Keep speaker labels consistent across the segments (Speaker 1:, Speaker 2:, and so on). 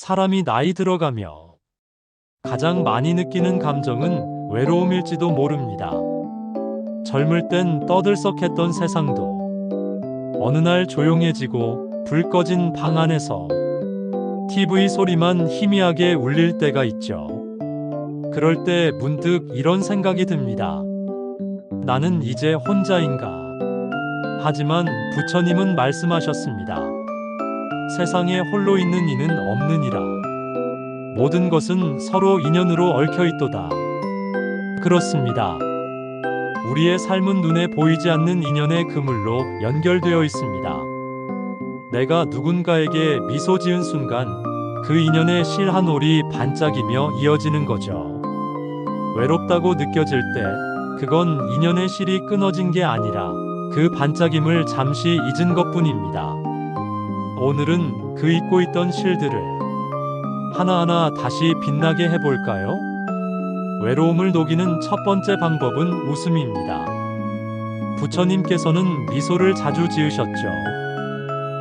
Speaker 1: 사람이 나이 들어가며 가장 많이 느끼는 감정은 외로움일지도 모릅니다. 젊을 땐 떠들썩했던 세상도 어느 날 조용해지고 불 꺼진 방 안에서 TV 소리만 희미하게 울릴 때가 있죠. 그럴 때 문득 이런 생각이 듭니다. 나는 이제 혼자인가? 하지만 부처님은 말씀하셨습니다. 세상에 홀로 있는 이는 없느니라. 모든 것은 서로 인연으로 얽혀 있도다. 그렇습니다. 우리의 삶은 눈에 보이지 않는 인연의 그물로 연결되어 있습니다. 내가 누군가에게 미소 지은 순간 그 인연의 실 한 올이 반짝이며 이어지는 거죠. 외롭다고 느껴질 때 그건 인연의 실이 끊어진 게 아니라 그 반짝임을 잠시 잊은 것뿐입니다. 오늘은 그 잊고 있던 실들을 하나하나 다시 빛나게 해볼까요? 외로움을 녹이는 첫 번째 방법은 웃음입니다. 부처님께서는 미소를 자주 지으셨죠.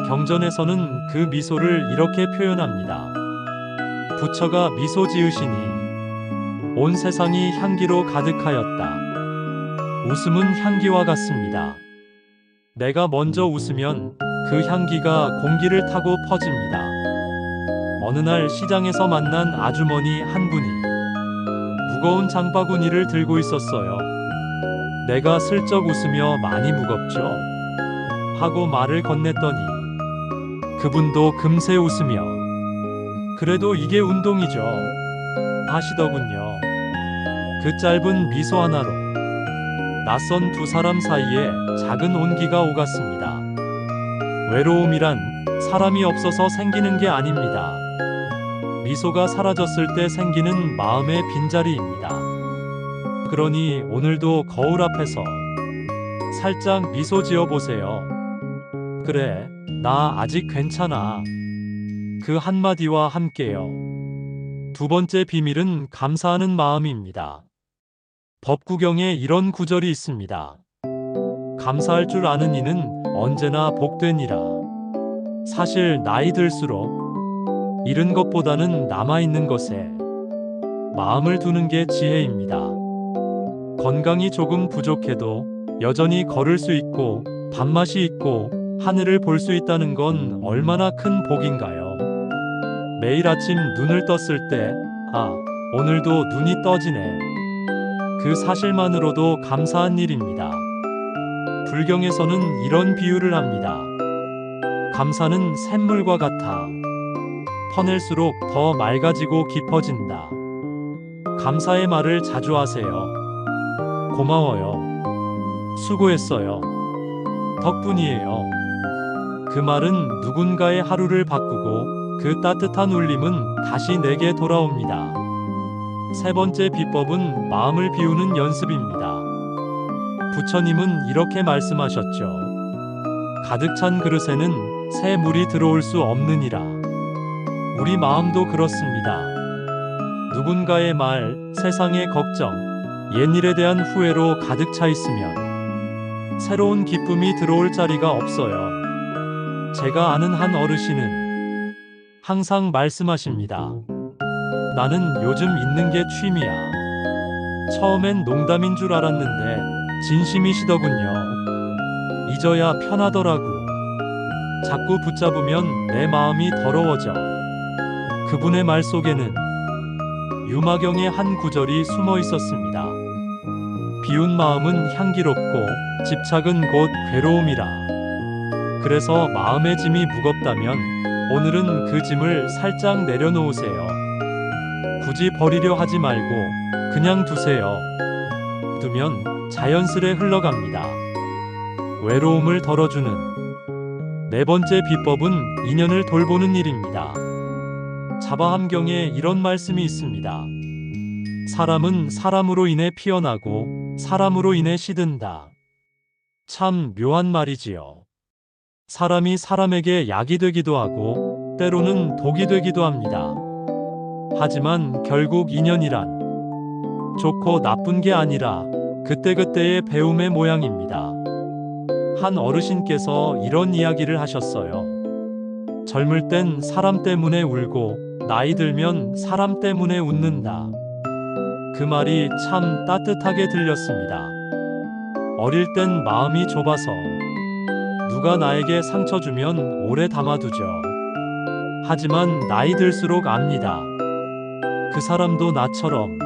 Speaker 1: 경전에서는 그 미소를 이렇게 표현합니다. 부처가 미소 지으시니 온 세상이 향기로 가득하였다. 웃음은 향기와 같습니다. 내가 먼저 웃으면 그 향기가 공기를 타고 퍼집니다. 어느 날 시장에서 만난 아주머니 한 분이 무거운 장바구니를 들고 있었어요. 내가 슬쩍 웃으며 많이 무겁죠? 하고 말을 건넸더니 그분도 금세 웃으며 그래도 이게 운동이죠. 하시더군요. 그 짧은 미소 하나로 낯선 두 사람 사이에 작은 온기가 오갔습니다. 외로움이란 사람이 없어서 생기는 게 아닙니다. 미소가 사라졌을 때 생기는 마음의 빈자리입니다. 그러니 오늘도 거울 앞에서 살짝 미소 지어 보세요. 그래, 나 아직 괜찮아. 그 한마디와 함께요. 두 번째 비밀은 감사하는 마음입니다. 법구경에 이런 구절이 있습니다. 감사할 줄 아는 이는 언제나 복되니라. 사실 나이 들수록 잃은 것보다는 남아있는 것에 마음을 두는 게 지혜입니다. 건강이 조금 부족해도 여전히 걸을 수 있고 밥맛이 있고 하늘을 볼 수 있다는 건 얼마나 큰 복인가요? 매일 아침 눈을 떴을 때, 아, 오늘도 눈이 떠지네. 그 사실만으로도 감사한 일입니다. 불경에서는 이런 비유를 합니다. 감사는 샘물과 같아. 퍼낼수록 더 맑아지고 깊어진다. 감사의 말을 자주 하세요. 고마워요. 수고했어요. 덕분이에요. 그 말은 누군가의 하루를 바꾸고 그 따뜻한 울림은 다시 내게 돌아옵니다. 세 번째 비법은 마음을 비우는 연습입니다. 부처님은 이렇게 말씀하셨죠. 가득 찬 그릇에는 새 물이 들어올 수 없느니라. 우리 마음도 그렇습니다. 누군가의 말, 세상의 걱정, 옛일에 대한 후회로 가득 차 있으면 새로운 기쁨이 들어올 자리가 없어요. 제가 아는 한 어르신은 항상 말씀하십니다. 나는 요즘 읽는 게 취미야. 처음엔 농담인 줄 알았는데 진심이시더군요. 잊어야 편하더라고. 자꾸 붙잡으면 내 마음이 더러워져. 그분의 말 속에는 유마경의 한 구절이 숨어 있었습니다. 비운 마음은 향기롭고 집착은 곧 괴로움이라. 그래서 마음의 짐이 무겁다면 오늘은 그 짐을 살짝 내려놓으세요. 굳이 버리려 하지 말고 그냥 두세요. 두면 자연스레 흘러갑니다. 외로움을 덜어주는 네 번째 비법은 인연을 돌보는 일입니다. 자바함경에 이런 말씀이 있습니다. 사람은 사람으로 인해 피어나고 사람으로 인해 시든다. 참 묘한 말이지요. 사람이 사람에게 약이 되기도 하고 때로는 독이 되기도 합니다. 하지만 결국 인연이란 좋고 나쁜 게 아니라 그때그때의 배움의 모양입니다. 한 어르신께서 이런 이야기를 하셨어요. 젊을 땐 사람 때문에 울고 나이 들면 사람 때문에 웃는다. 그 말이 참 따뜻하게 들렸습니다. 어릴 땐 마음이 좁아서 누가 나에게 상처 주면 오래 담아두죠. 하지만 나이 들수록 압니다. 그 사람도 나처럼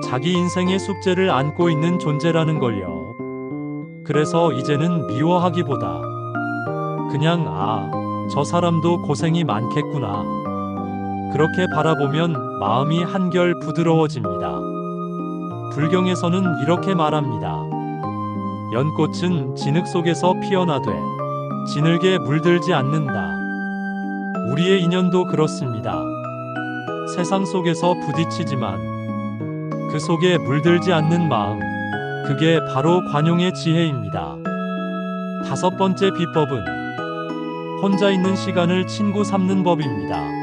Speaker 1: 자기 인생의 숙제를 안고 있는 존재라는 걸요. 그래서 이제는 미워하기보다 그냥 저 사람도 고생이 많겠구나. 그렇게 바라보면 마음이 한결 부드러워집니다. 불경에서는 이렇게 말합니다. 연꽃은 진흙 속에서 피어나되 진흙에 물들지 않는다. 우리의 인연도 그렇습니다. 세상 속에서 부딪히지만 그 속에 물들지 않는 마음, 그게 바로 관용의 지혜입니다. 5번째 비법은 혼자 있는 시간을 친구 삼는 법입니다.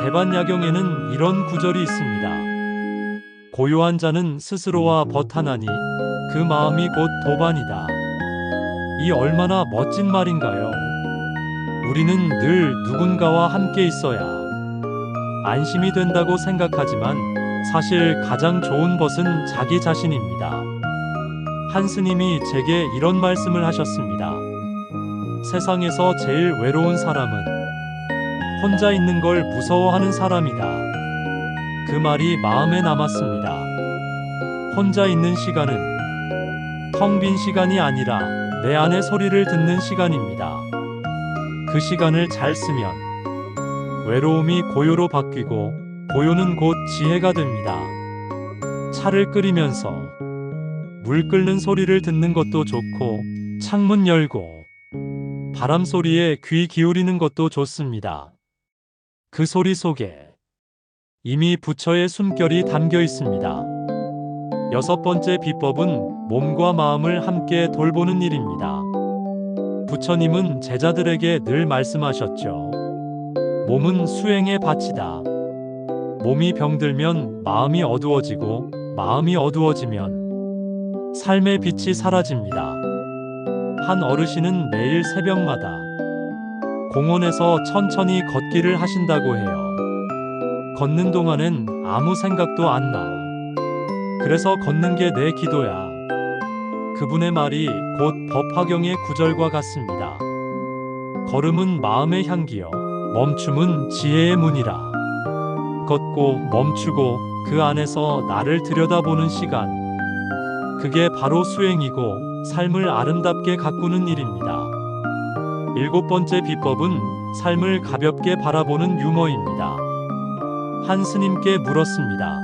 Speaker 1: 대반야경에는 이런 구절이 있습니다. 고요한 자는 스스로와 벗하나니 그 마음이 곧 도반이다. 이 얼마나 멋진 말인가요? 우리는 늘 누군가와 함께 있어야 안심이 된다고 생각하지만 사실 가장 좋은 것은 자기 자신입니다. 한 스님이 제게 이런 말씀을 하셨습니다. 세상에서 제일 외로운 사람은 혼자 있는 걸 무서워하는 사람이다. 그 말이 마음에 남았습니다. 혼자 있는 시간은 텅 빈 시간이 아니라 내 안의 소리를 듣는 시간입니다. 그 시간을 잘 쓰면 외로움이 고요로 바뀌고 고요는 곧 지혜가 됩니다. 차를 끓이면서 물 끓는 소리를 듣는 것도 좋고 창문 열고 바람 소리에 귀 기울이는 것도 좋습니다. 그 소리 속에 이미 부처의 숨결이 담겨 있습니다. 6번째 비법은 몸과 마음을 함께 돌보는 일입니다. 부처님은 제자들에게 늘 말씀하셨죠. 몸은 수행의 밭이다. 몸이 병들면 마음이 어두워지고 마음이 어두워지면 삶의 빛이 사라집니다. 한 어르신은 매일 새벽마다 공원에서 천천히 걷기를 하신다고 해요. 걷는 동안엔 아무 생각도 안 나. 그래서 걷는 게 내 기도야. 그분의 말이 곧 법화경의 구절과 같습니다. 걸음은 마음의 향기요. 멈춤은 지혜의 문이라. 걷고 멈추고 그 안에서 나를 들여다보는 시간. 그게 바로 수행이고 삶을 아름답게 가꾸는 일입니다. 7번째 비법은 삶을 가볍게 바라보는 유머입니다. 한 스님께 물었습니다.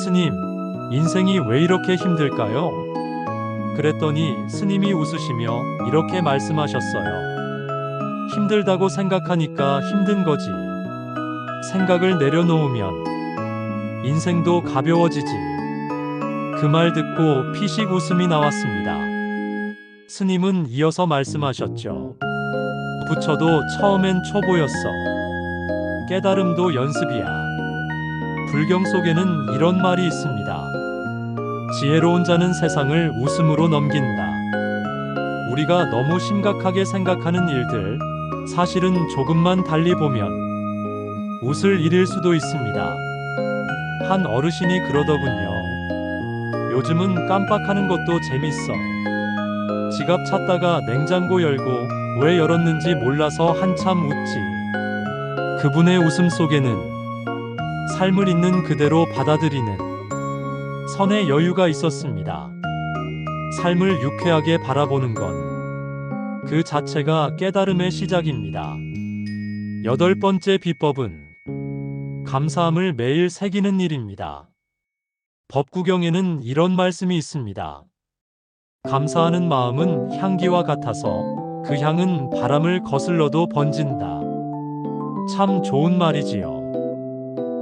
Speaker 1: 스님, 인생이 왜 이렇게 힘들까요? 그랬더니 스님이 웃으시며 이렇게 말씀하셨어요. 힘들다고 생각하니까 힘든 거지. 생각을 내려놓으면 인생도 가벼워지지. 그 말 듣고 피식 웃음이 나왔습니다. 스님은 이어서 말씀하셨죠. 부처도 처음엔 초보였어. 깨달음도 연습이야. 불경 속에는 이런 말이 있습니다. 지혜로운 자는 세상을 웃음으로 넘긴다. 우리가 너무 심각하게 생각하는 일들, 사실은 조금만 달리 보면 웃을 일일 수도 있습니다. 한 어르신이 그러더군요. 요즘은 깜빡하는 것도 재밌어. 지갑 찾다가 냉장고 열고 왜 열었는지 몰라서 한참 웃지. 그분의 웃음 속에는 삶을 있는 그대로 받아들이는 선의 여유가 있었습니다. 삶을 유쾌하게 바라보는 것. 그 자체가 깨달음의 시작입니다. 8번째 비법은 감사함을 매일 새기는 일입니다. 법구경에는 이런 말씀이 있습니다. 감사하는 마음은 향기와 같아서 그 향은 바람을 거슬러도 번진다. 참 좋은 말이지요.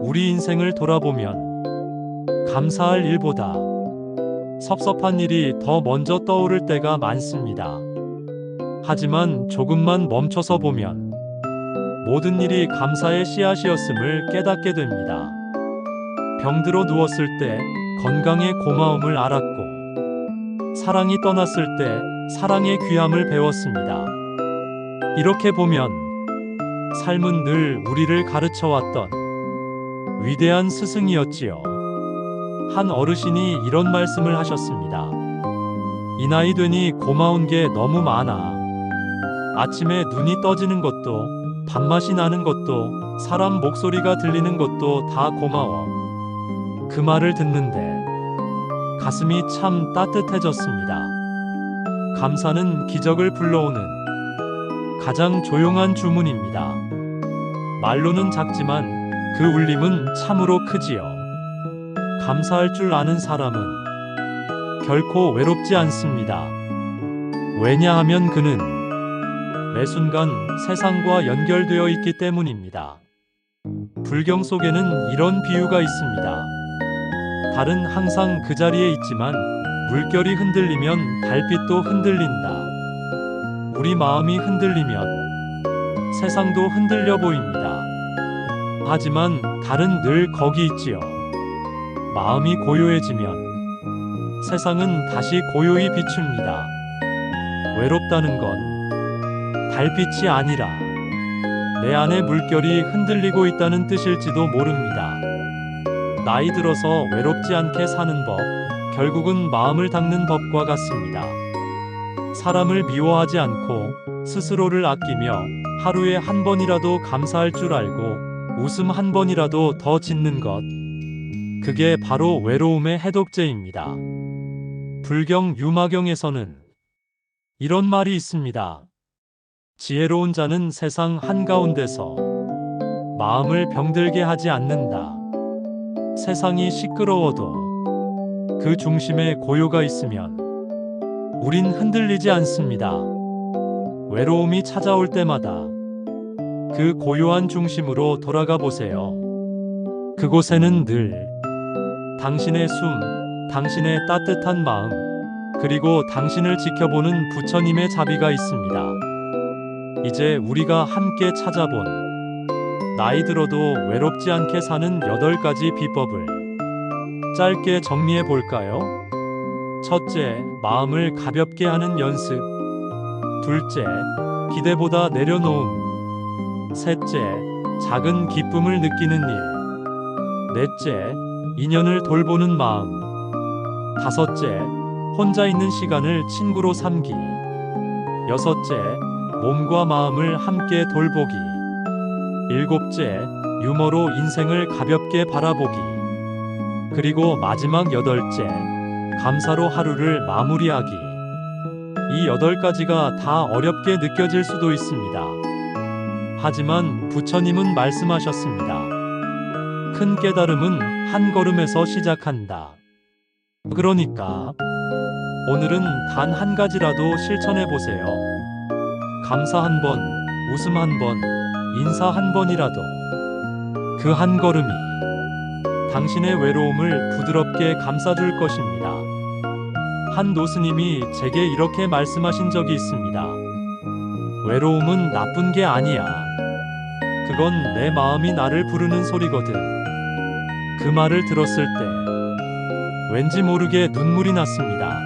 Speaker 1: 우리 인생을 돌아보면 감사할 일보다 섭섭한 일이 더 먼저 떠오를 때가 많습니다. 하지만 조금만 멈춰서 보면 모든 일이 감사의 씨앗이었음을 깨닫게 됩니다. 병들어 누웠을 때 건강의 고마움을 알았고, 사랑이 떠났을 때 사랑의 귀함을 배웠습니다. 이렇게 보면 삶은 늘 우리를 가르쳐 왔던 위대한 스승이었지요. 한 어르신이 이런 말씀을 하셨습니다. 이 나이 되니 고마운 게 너무 많아. 아침에 눈이 떠지는 것도, 밥맛이 나는 것도, 사람 목소리가 들리는 것도 다 고마워. 그 말을 듣는데 가슴이 참 따뜻해졌습니다. 감사는 기적을 불러오는 가장 조용한 주문입니다. 말로는 작지만 그 울림은 참으로 크지요. 감사할 줄 아는 사람은 결코 외롭지 않습니다. 왜냐하면 그는 매 순간 세상과 연결되어 있기 때문입니다. 불경 속에는 이런 비유가 있습니다. 달은 항상 그 자리에 있지만 물결이 흔들리면 달빛도 흔들린다. 우리 마음이 흔들리면 세상도 흔들려 보입니다. 하지만 달은 늘 거기 있지요. 마음이 고요해지면 세상은 다시 고요히 비춥니다. 외롭다는 건 달빛이 아니라 내 안의 물결이 흔들리고 있다는 뜻일지도 모릅니다. 나이 들어서 외롭지 않게 사는 법, 결국은 마음을 닦는 법과 같습니다. 사람을 미워하지 않고 스스로를 아끼며 하루에 한 번이라도 감사할 줄 알고 웃음 한 번이라도 더 짓는 것. 그게 바로 외로움의 해독제입니다. 불경 유마경에서는 이런 말이 있습니다. 지혜로운 자는 세상 한가운데서 마음을 병들게 하지 않는다. 세상이 시끄러워도 그 중심에 고요가 있으면 우린 흔들리지 않습니다. 외로움이 찾아올 때마다 그 고요한 중심으로 돌아가 보세요. 그곳에는 늘 당신의 숨, 당신의 따뜻한 마음, 그리고 당신을 지켜보는 부처님의 자비가 있습니다. 이제 우리가 함께 찾아본 나이 들어도 외롭지 않게 사는 8가지 비법을 짧게 정리해 볼까요? 첫째, 마음을 가볍게 하는 연습. 둘째, 기대보다 내려놓음. 셋째, 작은 기쁨을 느끼는 일. 넷째, 인연을 돌보는 마음. 다섯째, 혼자 있는 시간을 친구로 삼기. 여섯째, 몸과 마음을 함께 돌보기. 일곱째, 유머로 인생을 가볍게 바라보기. 그리고 마지막 여덟째, 감사로 하루를 마무리하기. 이 8가지가 다 어렵게 느껴질 수도 있습니다. 하지만 부처님은 말씀하셨습니다. 큰 깨달음은 한 걸음에서 시작한다. 그러니까 오늘은 단 한 가지라도 실천해 보세요. 감사 한 번, 웃음 한 번, 인사 한 번이라도. 그 한 걸음이 당신의 외로움을 부드럽게 감싸줄 것입니다. 한 노스님이 제게 이렇게 말씀하신 적이 있습니다. 외로움은 나쁜 게 아니야. 그건 내 마음이 나를 부르는 소리거든. 그 말을 들었을 때 왠지 모르게 눈물이 났습니다.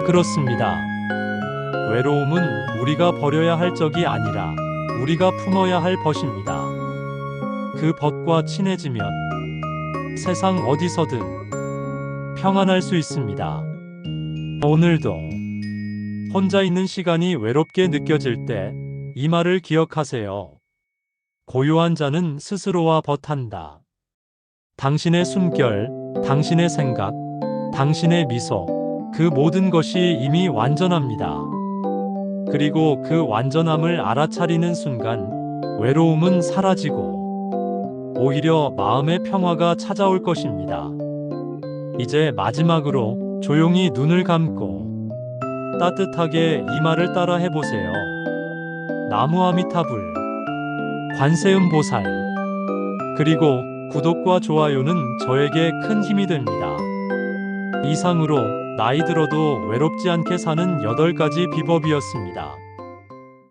Speaker 1: 그렇습니다. 외로움은 우리가 버려야 할 적이 아니라 우리가 품어야 할 벗입니다. 그 벗과 친해지면 세상 어디서든 평안할 수 있습니다. 오늘도 혼자 있는 시간이 외롭게 느껴질 때 이 말을 기억하세요. 고요한 자는 스스로와 벗한다. 당신의 숨결, 당신의 생각, 당신의 미소, 그 모든 것이 이미 완전합니다. 그리고 그 완전함을 알아차리는 순간 외로움은 사라지고 오히려 마음의 평화가 찾아올 것입니다. 이제 마지막으로 조용히 눈을 감고 따뜻하게 이 말을 따라 해보세요. 나무 아미타불, 관세음 보살. 그리고 구독과 좋아요는 저에게 큰 힘이 됩니다. 이상으로 나이 들어도 외롭지 않게 사는 8가지 비법이었습니다.